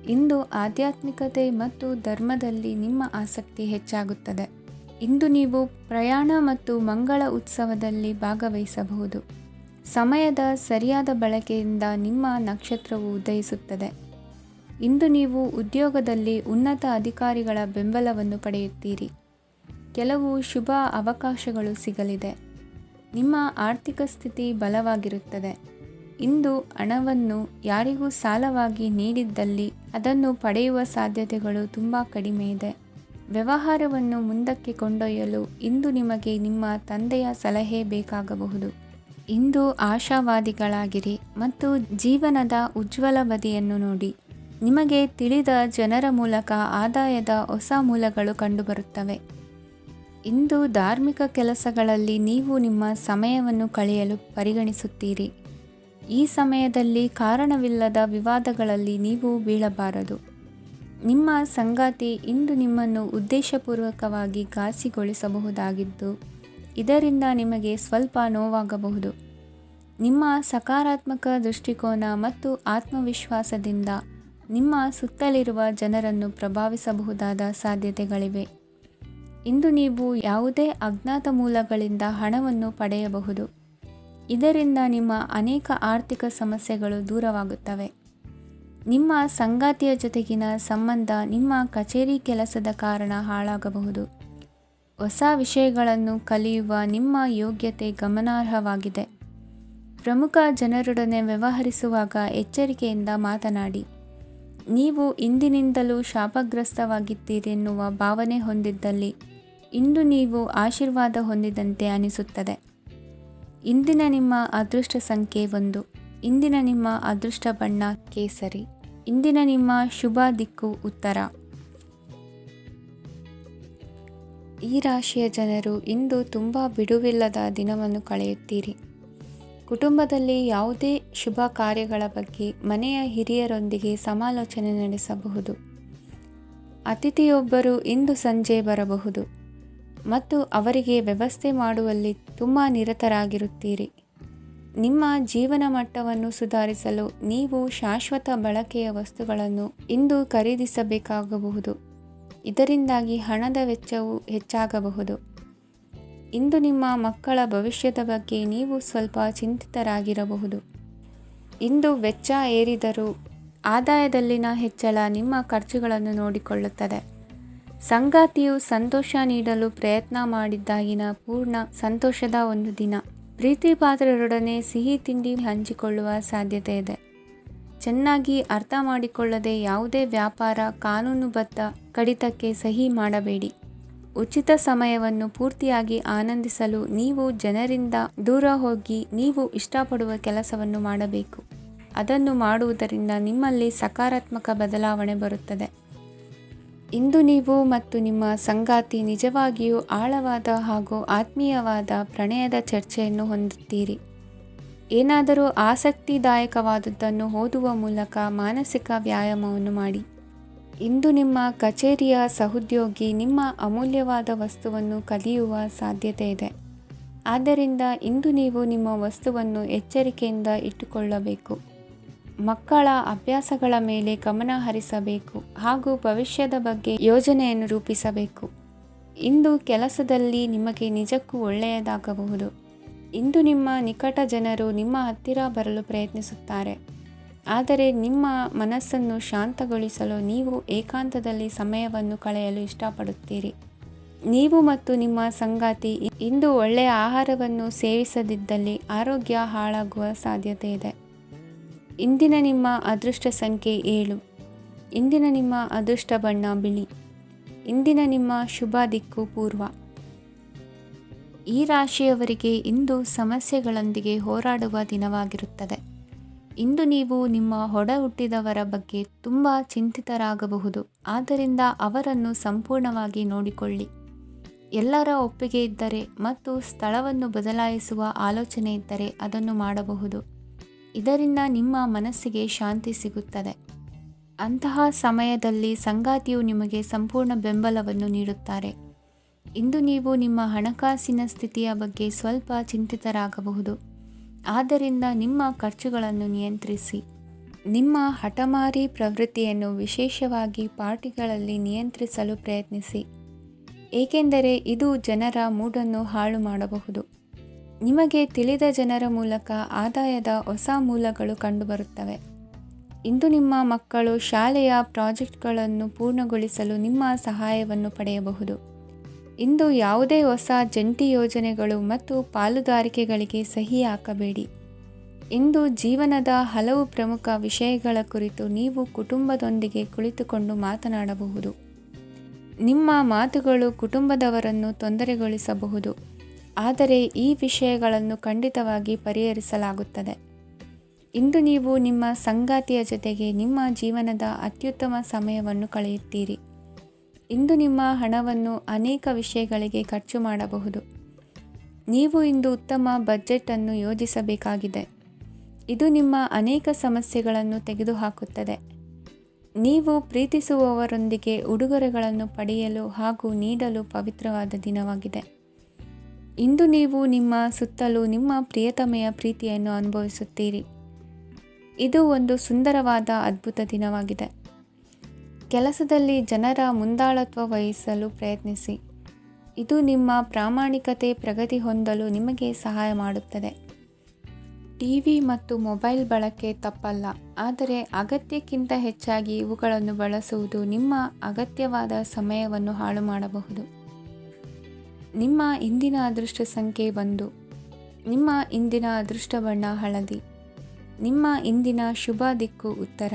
ಇಂದು ಆಧ್ಯಾತ್ಮಿಕತೆ ಮತ್ತು ಧರ್ಮದಲ್ಲಿ ನಿಮ್ಮ ಆಸಕ್ತಿ ಹೆಚ್ಚಾಗುತ್ತದೆ. ಇಂದು ನೀವು ಪ್ರಯಾಣ ಮತ್ತು ಮಂಗಳ ಉತ್ಸವದಲ್ಲಿ ಭಾಗವಹಿಸಬಹುದು. ಸಮಯದ ಸರಿಯಾದ ಬಳಕೆಯಿಂದ ನಿಮ್ಮ ನಕ್ಷತ್ರವು ಉದಯಿಸುತ್ತದೆ. ಇಂದು ನೀವು ಉದ್ಯೋಗದಲ್ಲಿ ಉನ್ನತ ಅಧಿಕಾರಿಗಳ ಬೆಂಬಲವನ್ನು ಪಡೆಯುತ್ತೀರಿ. ಕೆಲವು ಶುಭ ಅವಕಾಶಗಳು ಸಿಗಲಿದೆ. ನಿಮ್ಮ ಆರ್ಥಿಕ ಸ್ಥಿತಿ ಬಲವಾಗಿರುತ್ತದೆ. ಇಂದು ಹಣವನ್ನು ಯಾರಿಗೂ ಸಾಲವಾಗಿ ನೀಡಿದ್ದಲ್ಲಿ ಅದನ್ನು ಪಡೆಯುವ ಸಾಧ್ಯತೆಗಳು ತುಂಬ ಕಡಿಮೆ ಇದೆ. ವ್ಯವಹಾರವನ್ನು ಮುಂದಕ್ಕೆ ಕೊಂಡೊಯ್ಯಲು ಇಂದು ನಿಮಗೆ ನಿಮ್ಮ ತಂದೆಯ ಸಲಹೆ ಬೇಕಾಗಬಹುದು. ಇಂದು ಆಶಾವಾದಿಗಳಾಗಿರಿ ಮತ್ತು ಜೀವನದ ಉಜ್ವಲ ಬದಿಯನ್ನು ನೋಡಿ. ನಿಮಗೆ ತಿಳಿದ ಜನರ ಮೂಲಕ ಆದಾಯದ ಹೊಸ ಮೂಲಗಳು ಕಂಡುಬರುತ್ತವೆ. ಇಂದು ಧಾರ್ಮಿಕ ಕೆಲಸಗಳಲ್ಲಿ ನೀವು ನಿಮ್ಮ ಸಮಯವನ್ನು ಕಳೆಯಲು ಪರಿಗಣಿಸುತ್ತೀರಿ. ಈ ಸಮಯದಲ್ಲಿ ಕಾರಣವಿಲ್ಲದ ವಿವಾದಗಳಲ್ಲಿ ನೀವು ಬೀಳಬಾರದು. ನಿಮ್ಮ ಸಂಗಾತಿ ಇಂದು ನಿಮ್ಮನ್ನು ಉದ್ದೇಶಪೂರ್ವಕವಾಗಿ ಘಾಸಿಗೊಳಿಸಬಹುದಾಗಿದ್ದು, ಇದರಿಂದ ನಿಮಗೆ ಸ್ವಲ್ಪ ನೋವಾಗಬಹುದು. ನಿಮ್ಮ ಸಕಾರಾತ್ಮಕ ದೃಷ್ಟಿಕೋನ ಮತ್ತು ಆತ್ಮವಿಶ್ವಾಸದಿಂದ ನಿಮ್ಮ ಸುತ್ತಲಿರುವ ಜನರನ್ನು ಪ್ರಭಾವಿಸಬಹುದಾದ ಸಾಧ್ಯತೆಗಳಿವೆ. ಇಂದು ನೀವು ಯಾವುದೇ ಅಜ್ಞಾತ ಮೂಲಗಳಿಂದ ಹಣವನ್ನು ಪಡೆಯಬಹುದು. ಇದರಿಂದ ನಿಮ್ಮ ಅನೇಕ ಆರ್ಥಿಕ ಸಮಸ್ಯೆಗಳು ದೂರವಾಗುತ್ತವೆ. ನಿಮ್ಮ ಸಂಗಾತಿಯ ಜೊತೆಗಿನ ಸಂಬಂಧ ನಿಮ್ಮ ಕಚೇರಿ ಕೆಲಸದ ಕಾರಣ ಹಾಳಾಗಬಹುದು. ಹೊಸ ವಿಷಯಗಳನ್ನು ಕಲಿಯುವ ನಿಮ್ಮ ಯೋಗ್ಯತೆ ಗಮನಾರ್ಹವಾಗಿದೆ. ಪ್ರಮುಖ ಜನರೊಡನೆ ವ್ಯವಹರಿಸುವಾಗ ಎಚ್ಚರಿಕೆಯಿಂದ ಮಾತನಾಡಿ. ನೀವು ಇಂದಿನಿಂದಲೂ ಶಾಪಗ್ರಸ್ತವಾಗಿದ್ದೀರೆನ್ನುವ ಭಾವನೆ ಹೊಂದಿದ್ದಲ್ಲಿ ಇಂದು ನೀವು ಆಶೀರ್ವಾದ ಹೊಂದಿದಂತೆ ಅನಿಸುತ್ತದೆ. ಇಂದಿನ ನಿಮ್ಮ ಅದೃಷ್ಟ ಸಂಖ್ಯೆ 1. ಇಂದಿನ ನಿಮ್ಮ ಅದೃಷ್ಟ ಬಣ್ಣ ಕೇಸರಿ. ಇಂದಿನ ನಿಮ್ಮ ಶುಭ ದಿಕ್ಕು ಉತ್ತರ. ಈ ರಾಶಿಯ ಜನರು ಇಂದು ತುಂಬ ಬಿಡುವಿಲ್ಲದ ದಿನವನ್ನು ಕಳೆಯುತ್ತೀರಿ. ಕುಟುಂಬದಲ್ಲಿ ಯಾವುದೇ ಶುಭ ಕಾರ್ಯಗಳ ಬಗ್ಗೆ ಮನೆಯ ಹಿರಿಯರೊಂದಿಗೆ ಸಮಾಲೋಚನೆ ನಡೆಸಬಹುದು. ಅತಿಥಿಯೊಬ್ಬರು ಇಂದು ಸಂಜೆ ಬರಬಹುದು ಮತ್ತು ಅವರಿಗೆ ವ್ಯವಸ್ಥೆ ಮಾಡುವಲ್ಲಿ ತುಂಬ ನಿರತರಾಗಿರುತ್ತೀರಿ. ನಿಮ್ಮ ಜೀವನ ಮಟ್ಟವನ್ನು ಸುಧಾರಿಸಲು ನೀವು ಶಾಶ್ವತ ಬಳಕೆಯ ವಸ್ತುಗಳನ್ನು ಇಂದು ಖರೀದಿಸಬೇಕಾಗಬಹುದು. ಇದರಿಂದಾಗಿ ಹಣದ ವೆಚ್ಚವು ಹೆಚ್ಚಾಗಬಹುದು. ಇಂದು ನಿಮ್ಮ ಮಕ್ಕಳ ಭವಿಷ್ಯದ ಬಗ್ಗೆ ನೀವು ಸ್ವಲ್ಪ ಚಿಂತಿತರಾಗಿರಬಹುದು. ಇಂದು ವೆಚ್ಚ ಏರಿದರೂ ಆದಾಯದಲ್ಲಿನ ಹೆಚ್ಚಳ ನಿಮ್ಮ ಖರ್ಚುಗಳನ್ನು ನೋಡಿಕೊಳ್ಳುತ್ತದೆ. ಸಂಗಾತಿಯು ಸಂತೋಷ ನೀಡಲು ಪ್ರಯತ್ನ ಮಾಡಿದ್ದಾಗಿನ ಪೂರ್ಣ ಸಂತೋಷದ ಒಂದು ದಿನ. ಪ್ರೀತಿ ಪಾತ್ರರೊಡನೆ ಸಿಹಿ ತಿಂಡಿ ಹಂಚಿಕೊಳ್ಳುವ ಸಾಧ್ಯತೆ ಇದೆ. ಚೆನ್ನಾಗಿ ಅರ್ಥ ಮಾಡಿಕೊಳ್ಳದೆ ಯಾವುದೇ ವ್ಯಾಪಾರ ಕಾನೂನುಬದ್ಧ ಕಡಿತಕ್ಕೆ ಸಹಿ ಮಾಡಬೇಡಿ. ಉಚಿತ ಸಮಯವನ್ನು ಪೂರ್ತಿಯಾಗಿ ಆನಂದಿಸಲು ನೀವು ಜನರಿಂದ ದೂರ ಹೋಗಿ ನೀವು ಇಷ್ಟಪಡುವ ಕೆಲಸವನ್ನು ಮಾಡಬೇಕು. ಅದನ್ನು ಮಾಡುವುದರಿಂದ ನಿಮ್ಮಲ್ಲಿ ಸಕಾರಾತ್ಮಕ ಬದಲಾವಣೆ ಬರುತ್ತದೆ. ಇಂದು ನೀವು ಮತ್ತು ನಿಮ್ಮ ಸಂಗಾತಿ ನಿಜವಾಗಿಯೂ ಆಳವಾದ ಹಾಗೂ ಆತ್ಮೀಯವಾದ ಪ್ರಣಯದ ಚರ್ಚೆಯನ್ನು ಹೊಂದುತ್ತೀರಿ. ಏನಾದರೂ ಆಸಕ್ತಿದಾಯಕವಾದದ್ದನ್ನು ಓದುವ ಮೂಲಕ ಮಾನಸಿಕ ವ್ಯಾಯಾಮವನ್ನು ಮಾಡಿ. ಇಂದು ನಿಮ್ಮ ಕಚೇರಿಯ ಸಹೋದ್ಯೋಗಿ ನಿಮ್ಮ ಅಮೂಲ್ಯವಾದ ವಸ್ತುವನ್ನು ಕದಿಯುವ ಸಾಧ್ಯತೆ ಇದೆ. ಆದ್ದರಿಂದ ಇಂದು ನೀವು ನಿಮ್ಮ ವಸ್ತುವನ್ನು ಎಚ್ಚರಿಕೆಯಿಂದ ಇಟ್ಟುಕೊಳ್ಳಬೇಕು. ಮಕ್ಕಳ ಅಭ್ಯಾಸಗಳ ಮೇಲೆ ಗಮನ ಹರಿಸಬೇಕು ಹಾಗೂ ಭವಿಷ್ಯದ ಬಗ್ಗೆ ಯೋಜನೆಯನ್ನು ರೂಪಿಸಬೇಕು. ಇಂದು ಕೆಲಸದಲ್ಲಿ ನಿಮಗೆ ನಿಜಕ್ಕೂ ಒಳ್ಳೆಯದಾಗಬಹುದು. ಇಂದು ನಿಮ್ಮ ನಿಕಟ ಜನರು ನಿಮ್ಮ ಹತ್ತಿರ ಬರಲು ಪ್ರಯತ್ನಿಸುತ್ತಾರೆ. ಆದರೆ ನಿಮ್ಮ ಮನಸ್ಸನ್ನು ಶಾಂತಗೊಳಿಸಲು ನೀವು ಏಕಾಂತದಲ್ಲಿ ಸಮಯವನ್ನು ಕಳೆಯಲು ಇಷ್ಟಪಡುತ್ತೀರಿ. ನೀವು ಮತ್ತು ನಿಮ್ಮ ಸಂಗಾತಿ ಇಂದು ಒಳ್ಳೆಯ ಆಹಾರವನ್ನು ಸೇವಿಸದಿದ್ದಲ್ಲಿ ಆರೋಗ್ಯ ಹಾಳಾಗುವ ಸಾಧ್ಯತೆ ಇದೆ. ಇಂದಿನ ನಿಮ್ಮ ಅದೃಷ್ಟ ಸಂಖ್ಯೆ 7. ಇಂದಿನ ನಿಮ್ಮ ಅದೃಷ್ಟ ಬಣ್ಣ ಬಿಳಿ. ಇಂದಿನ ನಿಮ್ಮ ಶುಭ ದಿಕ್ಕು ಪೂರ್ವ. ಈ ರಾಶಿಯವರಿಗೆ ಇಂದು ಸಮಸ್ಯೆಗಳೊಂದಿಗೆ ಹೋರಾಡುವ ದಿನವಾಗಿರುತ್ತದೆ. ಇಂದು ನೀವು ನಿಮ್ಮ ಒಡ ಹುಟ್ಟಿದವರ ಬಗ್ಗೆ ತುಂಬ ಚಿಂತಿತರಾಗಬಹುದು. ಆದ್ದರಿಂದ ಅವರನ್ನು ಸಂಪೂರ್ಣವಾಗಿ ನೋಡಿಕೊಳ್ಳಿ. ಎಲ್ಲರ ಒಪ್ಪಿಗೆ ಇದ್ದರೆ ಮತ್ತು ಸ್ಥಳವನ್ನು ಬದಲಾಯಿಸುವ ಆಲೋಚನೆ ಇದ್ದರೆ ಅದನ್ನು ಮಾಡಬಹುದು. ಇದರಿಂದ ನಿಮ್ಮ ಮನಸ್ಸಿಗೆ ಶಾಂತಿ ಸಿಗುತ್ತದೆ. ಅಂತಹ ಸಮಯದಲ್ಲಿ ಸಂಗಾತಿಯು ನಿಮಗೆ ಸಂಪೂರ್ಣ ಬೆಂಬಲವನ್ನು ನೀಡುತ್ತಾರೆ. ಇಂದು ನೀವು ನಿಮ್ಮ ಹಣಕಾಸಿನ ಸ್ಥಿತಿಯ ಬಗ್ಗೆ ಸ್ವಲ್ಪ ಚಿಂತಿತರಾಗಬಹುದು. ಆದ್ದರಿಂದ ನಿಮ್ಮ ಖರ್ಚುಗಳನ್ನು ನಿಯಂತ್ರಿಸಿ. ನಿಮ್ಮ ಹಠಮಾರಿ ಪ್ರವೃತ್ತಿಯನ್ನು ವಿಶೇಷವಾಗಿ ಪಾರ್ಟಿಗಳಲ್ಲಿ ನಿಯಂತ್ರಿಸಲು ಪ್ರಯತ್ನಿಸಿ, ಏಕೆಂದರೆ ಇದು ಜನರ ಮೂಡನ್ನು ಹಾಳು ಮಾಡಬಹುದು. ನಿಮಗೆ ತಿಳಿದ ಜನರ ಮೂಲಕ ಆದಾಯದ ಹೊಸ ಮೂಲಗಳು ಕಂಡುಬರುತ್ತವೆ. ಇಂದು ನಿಮ್ಮ ಮಕ್ಕಳು ಶಾಲೆಯ ಪ್ರಾಜೆಕ್ಟ್ಗಳನ್ನು ಪೂರ್ಣಗೊಳಿಸಲು ನಿಮ್ಮ ಸಹಾಯವನ್ನು ಪಡೆಯಬಹುದು. ಇಂದು ಯಾವುದೇ ಹೊಸ ಜಂಟಿ ಯೋಜನೆಗಳು ಮತ್ತು ಪಾಲುದಾರಿಕೆಗಳಿಗೆ ಸಹಿ ಹಾಕಬೇಡಿ. ಇಂದು ಜೀವನದ ಹಲವು ಪ್ರಮುಖ ವಿಷಯಗಳ ಕುರಿತು ನೀವು ಕುಟುಂಬದೊಂದಿಗೆ ಕುಳಿತುಕೊಂಡು ಮಾತನಾಡಬಹುದು. ನಿಮ್ಮ ಮಾತುಗಳು ಕುಟುಂಬದವರನ್ನು ತೊಂದರೆಗೊಳಿಸಬಹುದು, ಆದರೆ ಈ ವಿಷಯಗಳನ್ನು ಖಂಡಿತವಾಗಿ ಪರಿಹರಿಸಲಾಗುತ್ತದೆ. ಇಂದು ನೀವು ನಿಮ್ಮ ಸಂಗಾತಿಯ ಜೊತೆಗೆ ನಿಮ್ಮ ಜೀವನದ ಅತ್ಯುತ್ತಮ ಸಮಯವನ್ನು ಕಳೆಯುತ್ತೀರಿ. ಇಂದು ನಿಮ್ಮ ಹಣವನ್ನು ಅನೇಕ ವಿಷಯಗಳಿಗೆ ಖರ್ಚು ಮಾಡಬಹುದು. ನೀವು ಇಂದು ಉತ್ತಮ ಬಜೆಟ್ ಅನ್ನು ಯೋಜಿಸಬೇಕಾಗಿದೆ. ಇದು ನಿಮ್ಮ ಅನೇಕ ಸಮಸ್ಯೆಗಳನ್ನು ತೆಗೆದುಹಾಕುತ್ತದೆ. ನೀವು ಪ್ರೀತಿಸುವವರೊಂದಿಗೆ ಉಡುಗೊರೆಗಳನ್ನು ಪಡೆಯಲು ಹಾಗೂ ನೀಡಲು ಪವಿತ್ರವಾದ ದಿನವಾಗಿದೆ. ಇಂದು ನೀವು ನಿಮ್ಮ ಸುತ್ತಲೂ ನಿಮ್ಮ ಪ್ರಿಯತಮೆಯ ಪ್ರೀತಿಯನ್ನು ಅನುಭವಿಸುತ್ತೀರಿ. ಇದು ಒಂದು ಸುಂದರವಾದ ಅದ್ಭುತ ದಿನವಾಗಿದೆ. ಕೆಲಸದಲ್ಲಿ ಜನರ ಮುಂದಾಳತ್ವ ವಹಿಸಲು ಪ್ರಯತ್ನಿಸಿ. ಇದು ನಿಮ್ಮ ಪ್ರಾಮಾಣಿಕತೆ ಪ್ರಗತಿ ಹೊಂದಲು ನಿಮಗೆ ಸಹಾಯ ಮಾಡುತ್ತದೆ. ಟಿವಿ ಮತ್ತು ಮೊಬೈಲ್ ಬಳಕೆ ತಪ್ಪಲ್ಲ, ಆದರೆ ಅಗತ್ಯಕ್ಕಿಂತ ಹೆಚ್ಚಾಗಿ ಇವುಗಳನ್ನು ಬಳಸುವುದು ನಿಮ್ಮ ಅಗತ್ಯವಾದ ಸಮಯವನ್ನು ಹಾಳು ಮಾಡಬಹುದು. ನಿಮ್ಮ ಇಂದಿನ ಅದೃಷ್ಟ ಸಂಖ್ಯೆ 1. ನಿಮ್ಮ ಇಂದಿನ ಅದೃಷ್ಟ ಬಣ್ಣ ಹಳದಿ. ನಿಮ್ಮ ಇಂದಿನ ಶುಭ ದಿಕ್ಕು ಉತ್ತರ.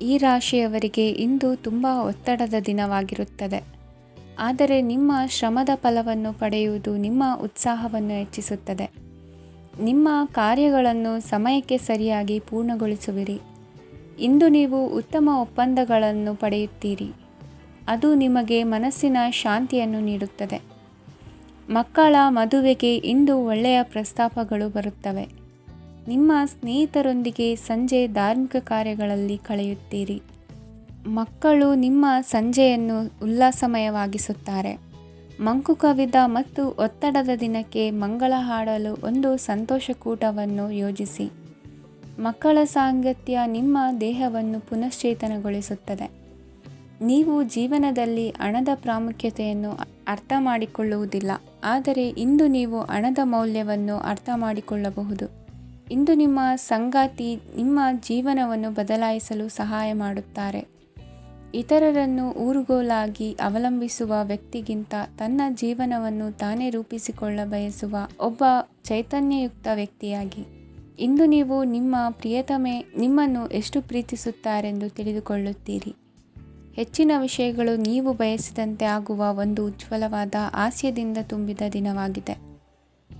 ಈ ರಾಶಿಯವರಿಗೆ ಇಂದು ತುಂಬ ಒತ್ತಡದ ದಿನವಾಗಿರುತ್ತದೆ, ಆದರೆ ನಿಮ್ಮ ಶ್ರಮದ ಫಲವನ್ನು ಪಡೆಯುವುದು ನಿಮ್ಮ ಉತ್ಸಾಹವನ್ನು ಹೆಚ್ಚಿಸುತ್ತದೆ. ನಿಮ್ಮ ಕಾರ್ಯಗಳನ್ನು ಸಮಯಕ್ಕೆ ಸರಿಯಾಗಿ ಪೂರ್ಣಗೊಳಿಸುವಿರಿ. ಇಂದು ನೀವು ಉತ್ತಮ ಒಪ್ಪಂದಗಳನ್ನು ಪಡೆಯುತ್ತೀರಿ. ಅದು ನಿಮಗೆ ಮನಸ್ಸಿನ ಶಾಂತಿಯನ್ನು ನೀಡುತ್ತದೆ. ಮಕ್ಕಳ ಮದುವೆಗೆ ಇಂದು ಒಳ್ಳೆಯ ಪ್ರಸ್ತಾಪಗಳು ಬರುತ್ತವೆ. ನಿಮ್ಮ ಸ್ನೇಹಿತರೊಂದಿಗೆ ಸಂಜೆ ಧಾರ್ಮಿಕ ಕಾರ್ಯಗಳಲ್ಲಿ ಕಳೆಯುತ್ತೀರಿ. ಮಕ್ಕಳು ನಿಮ್ಮ ಸಂಜೆಯನ್ನು ಉಲ್ಲಾಸಮಯವಾಗಿಸುತ್ತಾರೆ. ಮಂಕು ಕವಿದ ಮತ್ತು ಒತ್ತಡದ ದಿನಕ್ಕೆ ಮಂಗಳ ಹಾಡಲು ಒಂದು ಸಂತೋಷಕೂಟವನ್ನು ಯೋಜಿಸಿ. ಮಕ್ಕಳ ಸಾಂಗತ್ಯ ನಿಮ್ಮ ದೇಹವನ್ನು ಪುನಶ್ಚೇತನಗೊಳಿಸುತ್ತದೆ. ನೀವು ಜೀವನದಲ್ಲಿ ಹಣದ ಪ್ರಾಮುಖ್ಯತೆಯನ್ನು ಅರ್ಥ ಮಾಡಿಕೊಳ್ಳುವುದಿಲ್ಲ, ಆದರೆ ಇಂದು ನೀವು ಹಣದ ಮೌಲ್ಯವನ್ನು ಅರ್ಥ ಮಾಡಿಕೊಳ್ಳಬಹುದು. ಇಂದು ನಿಮ್ಮ ಸಂಗಾತಿ ನಿಮ್ಮ ಜೀವನವನ್ನು ಬದಲಾಯಿಸಲು ಸಹಾಯ ಮಾಡುತ್ತಾರೆ. ಇತರರನ್ನು ಊರುಗೋಲಾಗಿ ಅವಲಂಬಿಸುವ ವ್ಯಕ್ತಿಗಿಂತ ತನ್ನ ಜೀವನವನ್ನು ತಾನೇ ರೂಪಿಸಿಕೊಳ್ಳ ಬಯಸುವ ಒಬ್ಬ ಚೈತನ್ಯಯುಕ್ತ ವ್ಯಕ್ತಿಯಾಗಿ. ಇಂದು ನೀವು ನಿಮ್ಮ ಪ್ರಿಯತಮೆ ನಿಮ್ಮನ್ನು ಎಷ್ಟು ಪ್ರೀತಿಸುತ್ತಾರೆಂದು ತಿಳಿದುಕೊಳ್ಳುತ್ತೀರಿ. ಹೆಚ್ಚಿನ ವಿಷಯಗಳು ನೀವು ಬಯಸಿದಂತೆ ಆಗುವ ಒಂದು ಉಜ್ವಲವಾದ ಹಾಸ್ಯದಿಂದ ತುಂಬಿದ ದಿನವಾಗಿದೆ.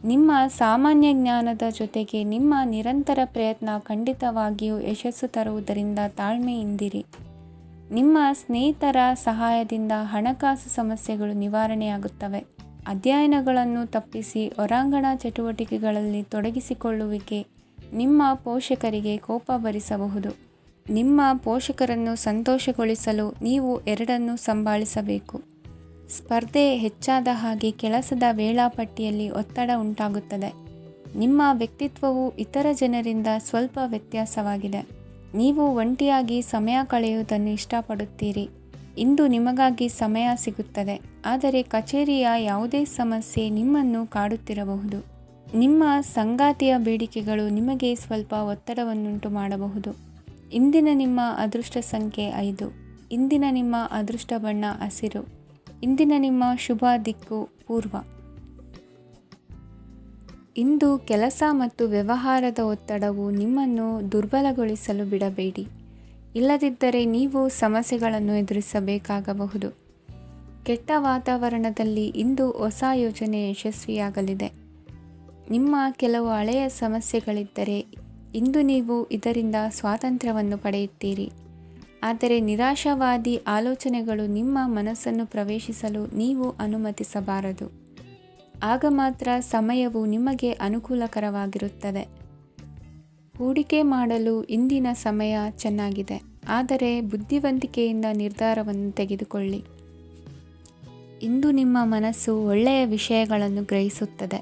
ನಿಮ್ಮ ಸಾಮಾನ್ಯ ಜ್ಞಾನದ ಜೊತೆಗೆ ನಿಮ್ಮ ನಿರಂತರ ಪ್ರಯತ್ನ ಖಂಡಿತವಾಗಿಯೂ ಯಶಸ್ಸು ತರುವುದರಿಂದ ತಾಳ್ಮೆಯಿಂದಿರಿ. ನಿಮ್ಮ ಸ್ನೇಹಿತರ ಸಹಾಯದಿಂದ ಹಣಕಾಸು ಸಮಸ್ಯೆಗಳು ನಿವಾರಣೆಯಾಗುತ್ತವೆ. ಅಧ್ಯಯನಗಳನ್ನು ತಪ್ಪಿಸಿ ಹೊರಾಂಗಣ ಚಟುವಟಿಕೆಗಳಲ್ಲಿ ತೊಡಗಿಸಿಕೊಳ್ಳುವಿಕೆ ನಿಮ್ಮ ಪೋಷಕರಿಗೆ ಕೋಪ ಭರಿಸಬಹುದು. ನಿಮ್ಮ ಪೋಷಕರನ್ನು ಸಂತೋಷಗೊಳಿಸಲು ನೀವು ಎರಡನ್ನೂ ಸಂಭಾಳಿಸಬೇಕು. ಸ್ಪರ್ಧೆ ಹೆಚ್ಚಾದ ಹಾಗೆ ಕೆಲಸದ ವೇಳಾಪಟ್ಟಿಯಲ್ಲಿ ಒತ್ತಡ ಉಂಟಾಗುತ್ತದೆ. ನಿಮ್ಮ ವ್ಯಕ್ತಿತ್ವವು ಇತರ ಜನರಿಂದ ಸ್ವಲ್ಪ ವ್ಯತ್ಯಾಸವಾಗಿದೆ. ನೀವು ಒಂಟಿಯಾಗಿ ಸಮಯ ಕಳೆಯುವುದನ್ನು ಇಷ್ಟಪಡುತ್ತೀರಿ. ಇಂದು ನಿಮಗಾಗಿ ಸಮಯ ಸಿಗುತ್ತದೆ, ಆದರೆ ಕಚೇರಿಯ ಯಾವುದೇ ಸಮಸ್ಯೆ ನಿಮ್ಮನ್ನು ಕಾಡುತ್ತಿರಬಹುದು. ನಿಮ್ಮ ಸಂಗಾತಿಯ ಬೇಡಿಕೆಗಳು ನಿಮಗೆ ಸ್ವಲ್ಪ ಒತ್ತಡವನ್ನುಂಟು ಮಾಡಬಹುದು. ಇಂದಿನ ನಿಮ್ಮ ಅದೃಷ್ಟ ಸಂಖ್ಯೆ 5. ಇಂದಿನ ನಿಮ್ಮ ಅದೃಷ್ಟ ಬಣ್ಣ ಹಸಿರು. ಇಂದಿನ ನಿಮ್ಮ ಶುಭ ದಿಕ್ಕು ಪೂರ್ವ. ಇಂದು ಕೆಲಸ ಮತ್ತು ವ್ಯವಹಾರದ ಒತ್ತಡವು ನಿಮ್ಮನ್ನು ದುರ್ಬಲಗೊಳಿಸಲು ಬಿಡಬೇಡಿ. ಇಲ್ಲದಿದ್ದರೆ ನೀವು ಸಮಸ್ಯೆಗಳನ್ನು ಎದುರಿಸಬೇಕಾಗಬಹುದು. ಕೆಟ್ಟ ವಾತಾವರಣದಲ್ಲಿ ಇಂದು ಹೊಸ ಯೋಜನೆ ಯಶಸ್ವಿಯಾಗಲಿದೆ. ನಿಮ್ಮ ಕೆಲವು ಹಳೆಯ ಸಮಸ್ಯೆಗಳಿದ್ದರೆ ಇಂದು ನೀವು ಇದರಿಂದ ಸ್ವಾತಂತ್ರ್ಯವನ್ನು ಪಡೆಯುತ್ತೀರಿ. ಆದರೆ ನಿರಾಶಾವಾದಿ ಆಲೋಚನೆಗಳು ನಿಮ್ಮ ಮನಸ್ಸನ್ನು ಪ್ರವೇಶಿಸಲು ನೀವು ಅನುಮತಿಸಬಾರದು. ಆಗ ಮಾತ್ರ ಸಮಯವು ನಿಮಗೆ ಅನುಕೂಲಕರವಾಗಿರುತ್ತದೆ. ಹೂಡಿಕೆ ಮಾಡಲು ಇಂದಿನ ಸಮಯ ಚೆನ್ನಾಗಿದೆ, ಆದರೆ ಬುದ್ಧಿವಂತಿಕೆಯಿಂದ ನಿರ್ಧಾರವನ್ನು ತೆಗೆದುಕೊಳ್ಳಿ. ಇಂದು ನಿಮ್ಮ ಮನಸ್ಸು ಒಳ್ಳೆಯ ವಿಷಯಗಳನ್ನು ಗ್ರಹಿಸುತ್ತದೆ.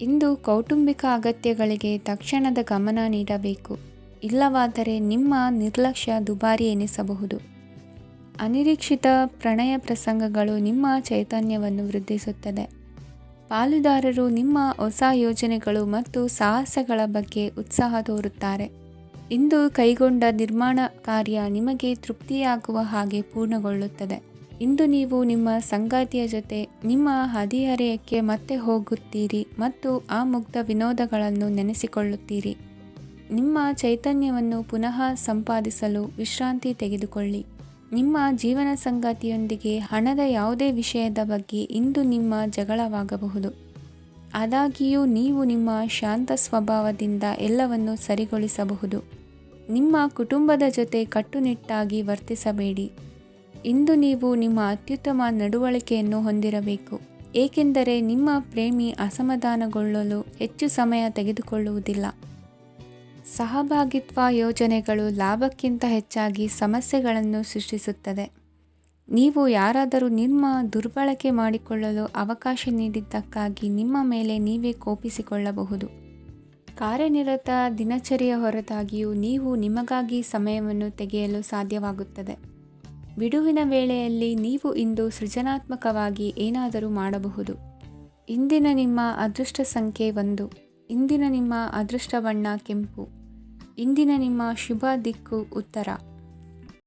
ಇಂದು ಕೌಟುಂಬಿಕ ಅಗತ್ಯಗಳಿಗೆ ತಕ್ಷಣದ ಗಮನ ನೀಡಬೇಕು, ಇಲ್ಲವಾದರೆ ನಿಮ್ಮ ನಿರ್ಲಕ್ಷ್ಯ ದುಬಾರಿ ಎನಿಸಬಹುದು. ಅನಿರೀಕ್ಷಿತ ಪ್ರಣಯ ಪ್ರಸಂಗಗಳು ನಿಮ್ಮ ಚೈತನ್ಯವನ್ನು ವೃದ್ಧಿಸುತ್ತದೆ. ಪಾಲುದಾರರು ನಿಮ್ಮ ಹೊಸ ಯೋಜನೆಗಳು ಮತ್ತು ಸಾಹಸಗಳ ಬಗ್ಗೆ ಉತ್ಸಾಹ ತೋರುತ್ತಾರೆ. ಇಂದು ಕೈಗೊಂಡ ನಿರ್ಮಾಣ ಕಾರ್ಯ ನಿಮಗೆ ತೃಪ್ತಿಯಾಗುವ ಹಾಗೆ ಪೂರ್ಣಗೊಳ್ಳುತ್ತದೆ. ಇಂದು ನೀವು ನಿಮ್ಮ ಸಂಗಾತಿಯ ಜೊತೆ ನಿಮ್ಮ ಹದಿಹರೆಯಕ್ಕೆ ಮತ್ತೆ ಹೋಗುತ್ತೀರಿ ಮತ್ತು ಆ ಮುಗ್ಧ ವಿನೋದಗಳನ್ನು ನೆನೆಸಿಕೊಳ್ಳುತ್ತೀರಿ. ನಿಮ್ಮ ಚೈತನ್ಯವನ್ನು ಪುನಃ ಸಂಪಾದಿಸಲು ವಿಶ್ರಾಂತಿ ತೆಗೆದುಕೊಳ್ಳಿ. ನಿಮ್ಮ ಜೀವನ ಸಂಗಾತಿಯೊಂದಿಗೆ ಹಣದ ಯಾವುದೇ ವಿಷಯದ ಬಗ್ಗೆ ಇಂದು ನಿಮ್ಮ ಜಗಳವಾಗಬಹುದು. ಆದಾಗ್ಯೂ ನೀವು ನಿಮ್ಮ ಶಾಂತ ಸ್ವಭಾವದಿಂದ ಎಲ್ಲವನ್ನು ಸರಿಗೊಳಿಸಬಹುದು. ನಿಮ್ಮ ಕುಟುಂಬದ ಜೊತೆ ಕಟ್ಟುನಿಟ್ಟಾಗಿ ವರ್ತಿಸಬೇಡಿ. ಇಂದು ನೀವು ನಿಮ್ಮ ಅತ್ಯುತ್ತಮ ನಡವಳಿಕೆಯನ್ನು ಹೊಂದಿರಬೇಕು, ಏಕೆಂದರೆ ನಿಮ್ಮ ಪ್ರೇಮಿ ಅಸಮಾಧಾನಗೊಳ್ಳಲು ಹೆಚ್ಚು ಸಮಯ ತೆಗೆದುಕೊಳ್ಳುವುದಿಲ್ಲ. ಸಹಭಾಗಿತ್ವ ಯೋಜನೆಗಳು ಲಾಭಕ್ಕಿಂತ ಹೆಚ್ಚಾಗಿ ಸಮಸ್ಯೆಗಳನ್ನು ಸೃಷ್ಟಿಸುತ್ತದೆ. ನೀವು ಯಾರಾದರೂ ನಿಮ್ಮ ದುರ್ಬಳಕೆ ಮಾಡಿಕೊಳ್ಳಲು ಅವಕಾಶ ನೀಡಿದ್ದಕ್ಕಾಗಿ ನಿಮ್ಮ ಮೇಲೆ ನೀವೇ ಕೋಪಿಸಿಕೊಳ್ಳಬಹುದು. ಕಾರ್ಯನಿರತ ದಿನಚರಿಯ ಹೊರತಾಗಿಯೂ ನೀವು ನಿಮಗಾಗಿ ಸಮಯವನ್ನು ತೆಗೆಯಲು ಸಾಧ್ಯವಾಗುತ್ತದೆ. ಬಿಡುವಿನ ವೇಳೆಯಲ್ಲಿ ನೀವು ಇಂದು ಸೃಜನಾತ್ಮಕವಾಗಿ ಏನಾದರೂ ಮಾಡಬಹುದು. ಇಂದಿನ ನಿಮ್ಮ ಅದೃಷ್ಟ ಸಂಖ್ಯೆ 1. ಇಂದಿನ ನಿಮ್ಮ ಅದೃಷ್ಟ ಬಣ್ಣ ಕೆಂಪು. ಇಂದಿನ ನಿಮ್ಮ ಶುಭ ದಿಕ್ಕು ಉತ್ತರ.